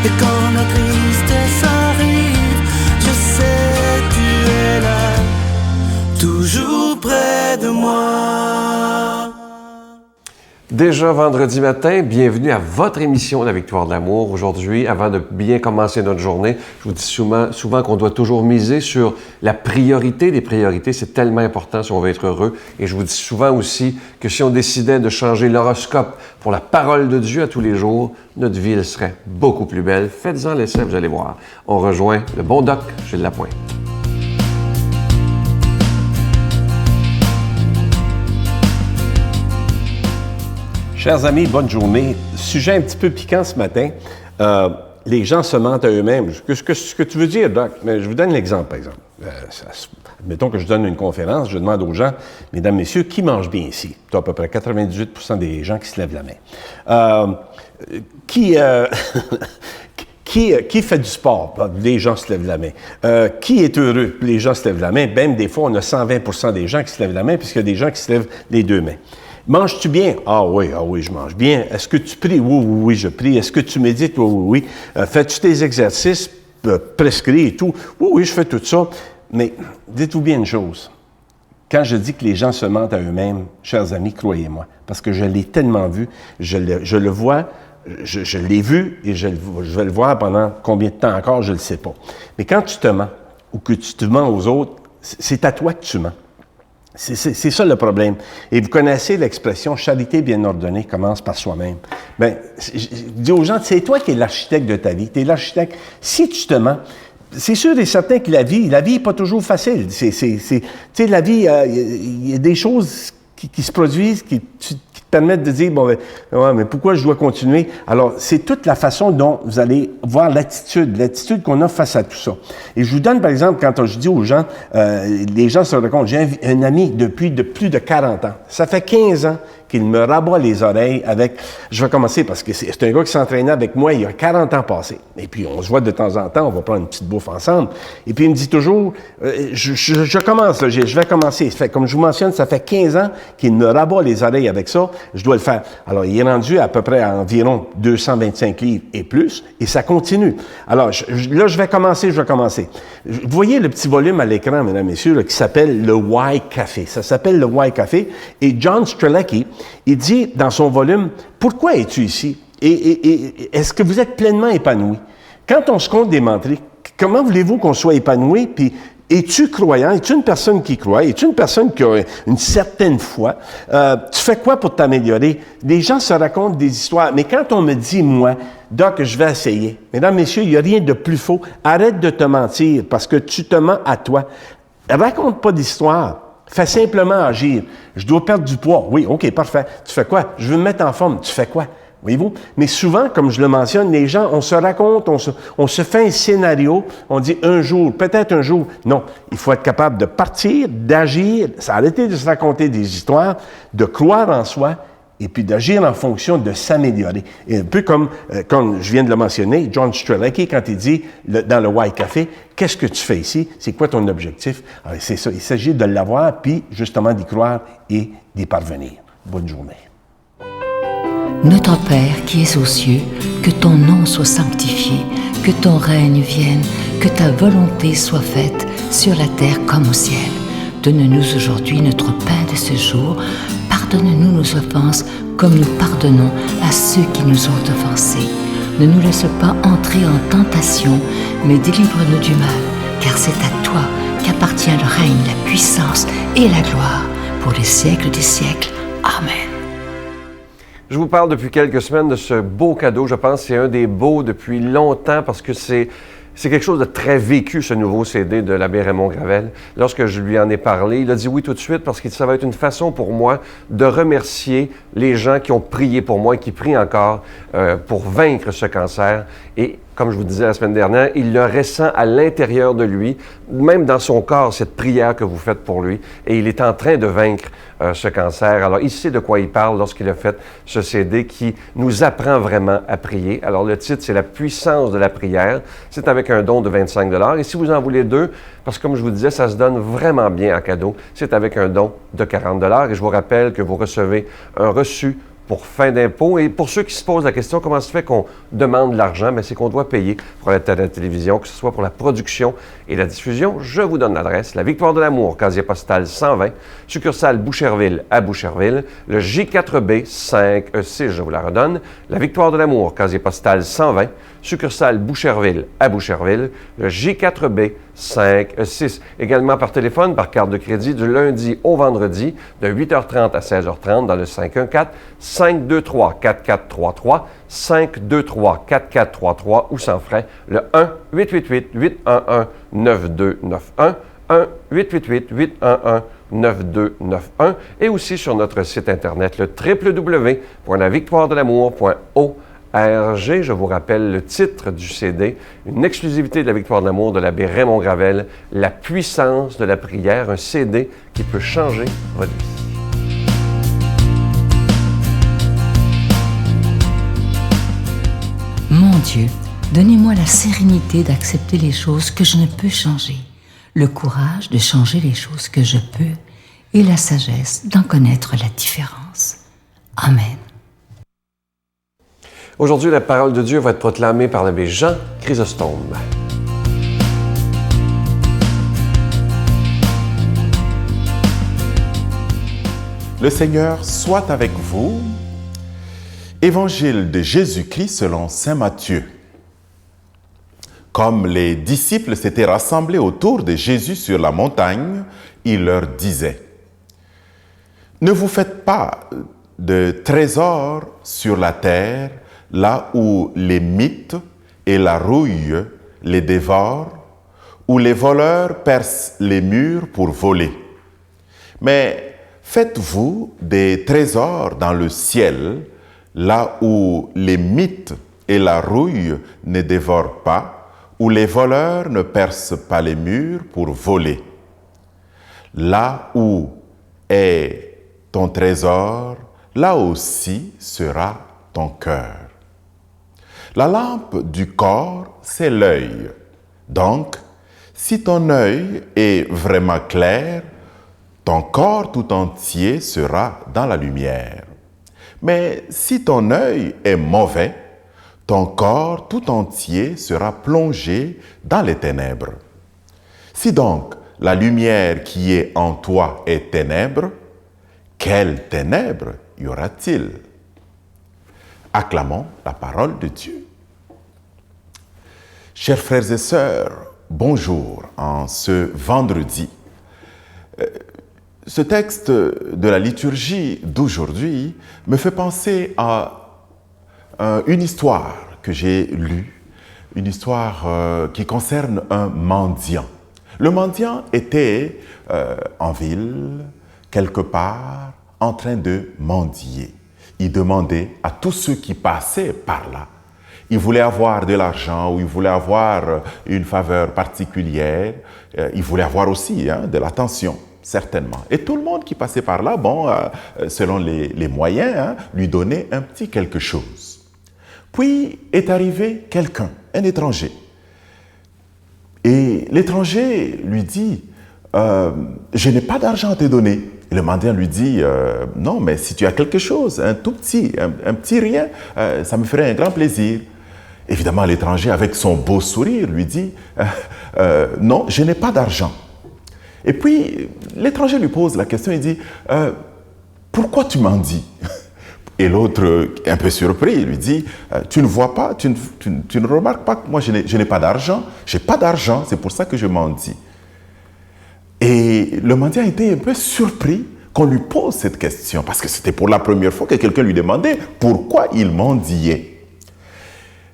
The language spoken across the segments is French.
Et quand la tristesse arrive, je sais tu es là, toujours près de moi. Déjà vendredi matin, bienvenue à votre émission La Victoire de l'amour. Aujourd'hui, avant de bien commencer notre journée, je vous dis souvent qu'on doit toujours miser sur la priorité des priorités. C'est tellement important si on veut être heureux. Et je vous dis souvent aussi que si on décidait de changer l'horoscope pour la parole de Dieu à tous les jours, notre vie elle serait beaucoup plus belle. Faites-en l'essai, vous allez voir. On rejoint le bon doc Gilles Lapointe. Chers amis, bonne journée. Sujet un petit peu piquant ce matin. Les gens se mentent à eux-mêmes. Ce que tu veux dire, Doc, mais je vous donne l'exemple, par exemple. Admettons que je donne une conférence, je demande aux gens, mesdames, messieurs, qui mange bien ici? Tu as à peu près 98% des gens qui se lèvent la main. Qui fait du sport? Les gens se lèvent la main. Qui est heureux? Les gens se lèvent la main. Même des fois, on a 120% des gens qui se lèvent la main, puisqu'il y a des gens qui se lèvent les deux mains. Manges-tu bien? Ah oui, je mange bien. Est-ce que tu pries? Oui, je prie. Est-ce que tu médites? Oui. Fais-tu tes exercices prescrits et tout? Oui, je fais tout ça. Mais dites-vous bien une chose. Quand je dis que les gens se mentent à eux-mêmes, chers amis, croyez-moi, parce que je l'ai tellement vu, je le vois, je l'ai vu et je vais le voir pendant combien de temps encore, je ne le sais pas. Mais quand tu te mens ou que tu te mens aux autres, c'est à toi que tu mens. C'est ça le problème. Et vous connaissez l'expression « charité bien ordonnée commence par soi-même ». Bien, je dis aux gens, c'est toi qui es l'architecte de ta vie. Tu es l'architecte. Si tu te mens, c'est sûr et certain que la vie n'est pas toujours facile. Tu sais, la vie, il y a des choses qui se produisent, qui te permettent de dire, bon, ouais, mais pourquoi je dois continuer? Alors, c'est toute la façon dont vous allez voir l'attitude qu'on a face à tout ça. Et je vous donne, par exemple, quand je dis aux gens, les gens se rendent compte, j'ai un ami depuis plus de 40 ans. Ça fait 15 ans qu'il me rabat les oreilles avec... Je vais commencer parce que c'est un gars qui s'entraînait avec moi il y a 40 ans passés. Et puis, on se voit de temps en temps, on va prendre une petite bouffe ensemble. Et puis, il me dit toujours, je commence, là, je vais commencer. Comme je vous mentionne, ça fait 15 ans qu'il me rabat les oreilles avec ça. Je dois le faire. Alors, il est rendu à peu près à environ 225 livres et plus, et ça continue. Alors, là, je vais commencer. Vous voyez le petit volume à l'écran, mesdames et messieurs, là, qui s'appelle le Why Café. Ça s'appelle le Why Café. Et John Strzelecki, il dit dans son volume, « Pourquoi es-tu ici? Et est-ce que vous êtes pleinement épanoui? » Quand on se compte des menteries, comment voulez-vous qu'on soit épanoui? Puis, es-tu croyant? Es-tu une personne qui croit? Es-tu une personne qui a une certaine foi? Tu fais quoi pour t'améliorer? Les gens se racontent des histoires. Mais quand on me dit, moi, Doc, je vais essayer. Mesdames, messieurs, il n'y a rien de plus faux. Arrête de te mentir parce que tu te mens à toi. Raconte pas d'histoire. Fais simplement agir. Je dois perdre du poids. Oui, OK, parfait. Tu fais quoi? Je veux me mettre en forme. Tu fais quoi? Voyez-vous? Mais souvent, comme je le mentionne, les gens, on se raconte, on se fait un scénario, on dit un jour, peut-être un jour. Non, il faut être capable de partir, d'agir, arrêter de se raconter des histoires, de croire en soi et puis d'agir en fonction de s'améliorer. Et un peu comme je viens de le mentionner, John Strzelecki, quand il dit dans le Why Café, qu'est-ce que tu fais ici? C'est quoi ton objectif? Alors, c'est ça, il s'agit de l'avoir, puis justement d'y croire et d'y parvenir. Bonne journée. Notre Père qui es aux cieux, que ton nom soit sanctifié, que ton règne vienne, que ta volonté soit faite sur la terre comme au ciel. Donne-nous aujourd'hui notre pain de ce jour. Pardonne-nous nos offenses comme nous pardonnons à ceux qui nous ont offensés. Ne nous laisse pas entrer en tentation, mais délivre-nous du mal, car c'est à toi qu'appartient le règne, la puissance et la gloire pour les siècles des siècles. Amen. Je vous parle depuis quelques semaines de ce beau cadeau. Je pense que c'est un des beaux depuis longtemps parce que c'est quelque chose de très vécu, ce nouveau CD de l'abbé Raymond Gravel. Lorsque je lui en ai parlé, il a dit oui tout de suite parce que ça va être une façon pour moi de remercier les gens qui ont prié pour moi et qui prient encore pour vaincre ce cancer. Et comme je vous disais la semaine dernière, il le ressent à l'intérieur de lui, même dans son corps, cette prière que vous faites pour lui. Et il est en train de vaincre ce cancer. Alors, il sait de quoi il parle lorsqu'il a fait ce CD qui nous apprend vraiment à prier. Alors, le titre, c'est « La puissance de la prière ». C'est avec un don de 25 $. Et si vous en voulez deux, parce que comme je vous disais, ça se donne vraiment bien en cadeau, c'est avec un don de 40 $. Et je vous rappelle que vous recevez un reçu pour fin d'impôt. Et pour ceux qui se posent la question, comment se fait qu'on demande de l'argent? Bien, c'est qu'on doit payer pour la télévision, que ce soit pour la production et la diffusion. Je vous donne l'adresse. La Victoire de l'Amour, casier postal 120, succursale Boucherville à Boucherville. Le J4B 5E6, je vous la redonne. La Victoire de l'Amour, casier postal 120, succursale Boucherville à Boucherville. Le J4B 5E6. Également par téléphone, par carte de crédit, du lundi au vendredi, de 8h30 à 16h30 dans le 514-523-4433, 523-4433 ou sans frais, le 1-888-811-9291, 1-888-811-9291 et aussi sur notre site Internet, le www.lavictoiredelamour.org. Je vous rappelle le titre du CD, une exclusivité de la Victoire de l'Amour de l'abbé Raymond Gravel, La puissance de la prière, un CD qui peut changer votre vie. Mon Dieu, donnez-moi la sérénité d'accepter les choses que je ne peux changer, le courage de changer les choses que je peux et la sagesse d'en connaître la différence. Amen. Aujourd'hui, la parole de Dieu va être proclamée par l'abbé Jean Chrysostome. Le Seigneur soit avec vous. Évangile de Jésus-Christ selon saint Matthieu. Comme les disciples s'étaient rassemblés autour de Jésus sur la montagne, il leur disait: ne vous faites pas de trésors sur la terre, là où les mythes et la rouille les dévorent, où les voleurs percent les murs pour voler. Mais faites-vous des trésors dans le ciel, là où les mythes et la rouille ne dévorent pas, où les voleurs ne percent pas les murs pour voler. Là où est ton trésor, là aussi sera ton cœur. La lampe du corps, c'est l'œil. Donc, si ton œil est vraiment clair, ton corps tout entier sera dans la lumière. Mais si ton œil est mauvais, ton corps tout entier sera plongé dans les ténèbres. Si donc la lumière qui est en toi est ténèbre, quelles ténèbres y aura-t-il? Acclamons la parole de Dieu. Chers frères et sœurs, bonjour en ce vendredi. Ce texte de la liturgie d'aujourd'hui me fait penser à une histoire que j'ai lue, une histoire qui concerne un mendiant. Le mendiant était en ville, quelque part, en train de mendier. Il demandait à tous ceux qui passaient par là. Il voulait avoir de l'argent ou il voulait avoir une faveur particulière. Il voulait avoir aussi de l'attention, certainement. Et tout le monde qui passait par là, selon les moyens, lui donnait un petit quelque chose. Puis est arrivé quelqu'un, un étranger. Et l'étranger lui dit, je n'ai pas d'argent à te donner. Et le mendiant lui dit, non, mais si tu as quelque chose, un tout petit, un petit rien, ça me ferait un grand plaisir. Évidemment, l'étranger, avec son beau sourire, lui dit, non, je n'ai pas d'argent. Et puis, l'étranger lui pose la question, il dit, pourquoi tu mendies? Et l'autre, un peu surpris, lui dit, tu ne vois pas, tu ne remarques pas que moi, je n'ai pas d'argent. Je n'ai pas d'argent, c'est pour ça que je mendie. Et le mendiant était un peu surpris qu'on lui pose cette question, parce que c'était pour la première fois que quelqu'un lui demandait pourquoi il mendiait.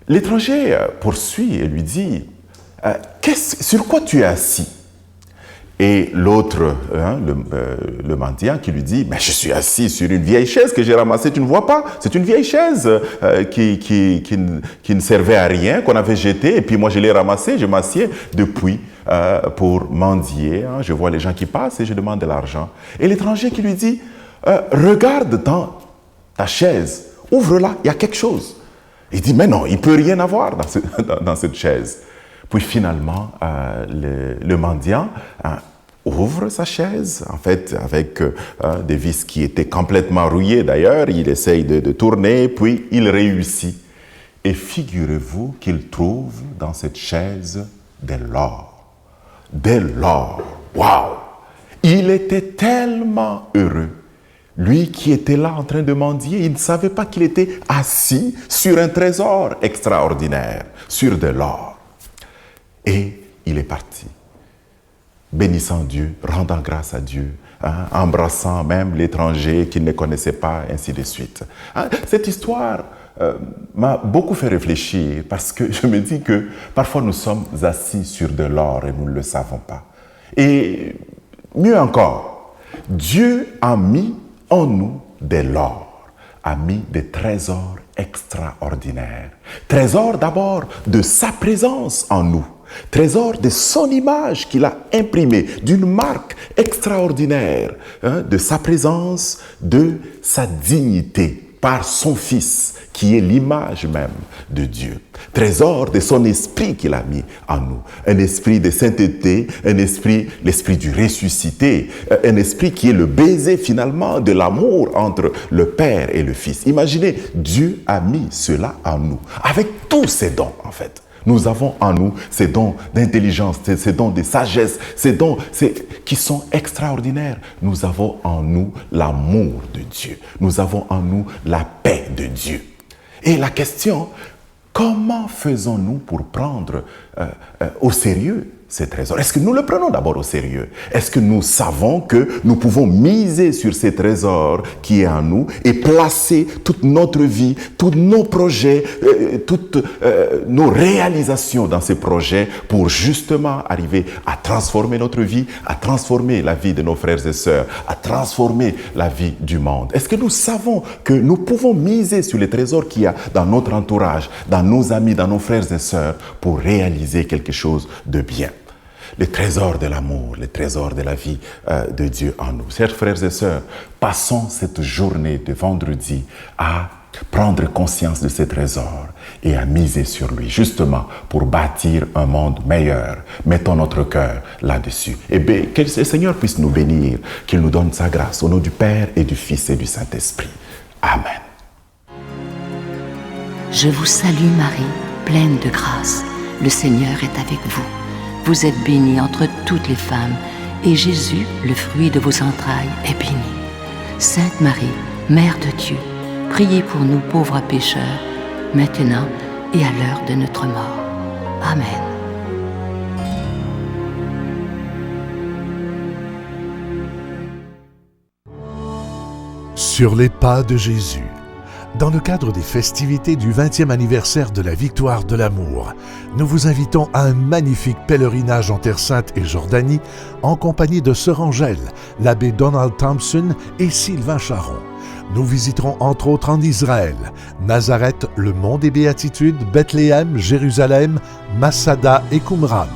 L'étranger poursuit et lui dit, sur quoi tu es assis? Et l'autre, le mendiant, qui lui dit, mais je suis assis sur une vieille chaise que j'ai ramassée, tu ne vois pas? C'est une vieille chaise qui ne servait à rien, qu'on avait jetée, et puis moi je l'ai ramassée, je m'assieds depuis pour mendier. Je vois les gens qui passent et je demande de l'argent. Et l'étranger qui lui dit, regarde dans ta chaise, ouvre-la, il y a quelque chose. Il dit, mais non, il ne peut rien avoir dans cette chaise. Puis finalement, le mendiant ouvre sa chaise, en fait, avec des vis qui étaient complètement rouillées d'ailleurs. Il essaye de tourner, puis il réussit. Et figurez-vous qu'il trouve dans cette chaise de l'or. De l'or. Waouh! Il était tellement heureux. Lui qui était là en train de mendier, il ne savait pas qu'il était assis sur un trésor extraordinaire, sur de l'or. Et il est parti, bénissant Dieu, rendant grâce à Dieu, embrassant même l'étranger qu'il ne connaissait pas, ainsi de suite. Cette histoire m'a beaucoup fait réfléchir parce que je me dis que parfois nous sommes assis sur de l'or et nous ne le savons pas. Et mieux encore, Dieu a mis en nous de l'or, a mis des trésors extraordinaires. Trésors d'abord de sa présence en nous. Trésor de son image qu'il a imprimé, d'une marque extraordinaire, de sa présence, de sa dignité, par son Fils, qui est l'image même de Dieu. Trésor de son esprit qu'il a mis en nous. Un esprit de sainteté, un esprit, l'esprit du ressuscité, un esprit qui est le baiser finalement de l'amour entre le Père et le Fils. Imaginez, Dieu a mis cela en nous, avec tous ses dons en fait. Nous avons en nous ces dons d'intelligence, ces dons de sagesse, ces dons qui sont extraordinaires. Nous avons en nous l'amour de Dieu. Nous avons en nous la paix de Dieu. Et la question, comment faisons-nous pour prendre au sérieux ces trésors? Est-ce que nous le prenons d'abord au sérieux? Est-ce que nous savons que nous pouvons miser sur ces trésors qui est en nous et placer toute notre vie, tous nos projets, toutes nos réalisations dans ces projets pour justement arriver à transformer notre vie, à transformer la vie de nos frères et sœurs, à transformer la vie du monde? Est-ce que nous savons que nous pouvons miser sur les trésors qu'il y a dans notre entourage, dans nos amis, dans nos frères et sœurs pour réaliser quelque chose de bien? Les trésors de l'amour, les trésors de la vie de Dieu en nous. Chers frères et sœurs, passons cette journée de vendredi à prendre conscience de ces trésors et à miser sur lui, justement pour bâtir un monde meilleur. Mettons notre cœur là-dessus. Et bien, que le Seigneur puisse nous bénir, qu'il nous donne sa grâce, au nom du Père et du Fils et du Saint-Esprit. Amen. Je vous salue Marie, pleine de grâce. Le Seigneur est avec vous. Vous êtes bénie entre toutes les femmes, et Jésus, le fruit de vos entrailles, est béni. Sainte Marie, Mère de Dieu, priez pour nous pauvres pécheurs, maintenant et à l'heure de notre mort. Amen. Sur les pas de Jésus. Dans le cadre des festivités du 20e anniversaire de la victoire de l'amour, nous vous invitons à un magnifique pèlerinage en Terre Sainte et Jordanie en compagnie de Sœur Angèle, l'abbé Donald Thompson et Sylvain Charon. Nous visiterons entre autres en Israël, Nazareth, le mont des Béatitudes, Bethléem, Jérusalem, Masada et Qumran.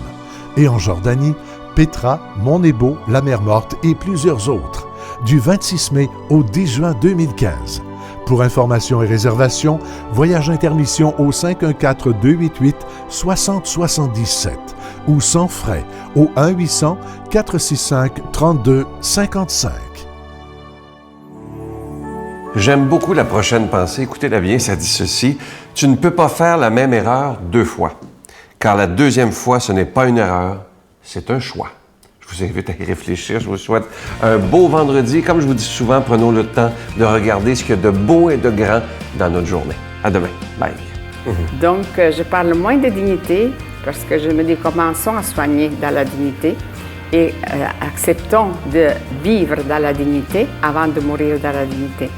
Et en Jordanie, Pétra, Mont Nebo, la mer Morte et plusieurs autres, du 26 mai au 10 juin 2015. Pour informations et réservations, Voyage Intermission au 514-288-6077 ou sans frais au 1-800-465-3255. J'aime beaucoup la prochaine pensée. Écoutez-la bien, ça dit ceci. Tu ne peux pas faire la même erreur deux fois, car la deuxième fois, ce n'est pas une erreur, c'est un choix. Je vous invite à y réfléchir. Je vous souhaite un beau vendredi. Comme je vous dis souvent, prenons le temps de regarder ce qu'il y a de beau et de grand dans notre journée. À demain. Bye. Donc, je parle moins de dignité parce que je me dis commençons à soigner dans la dignité et acceptons de vivre dans la dignité avant de mourir dans la dignité.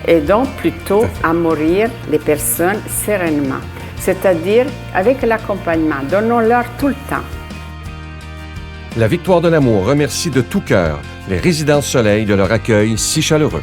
Et donc, plutôt à mourir les personnes sereinement, c'est-à-dire avec l'accompagnement. Donnons-leur tout le temps. La Victoire de l'amour remercie de tout cœur les Résidences Soleil de leur accueil si chaleureux.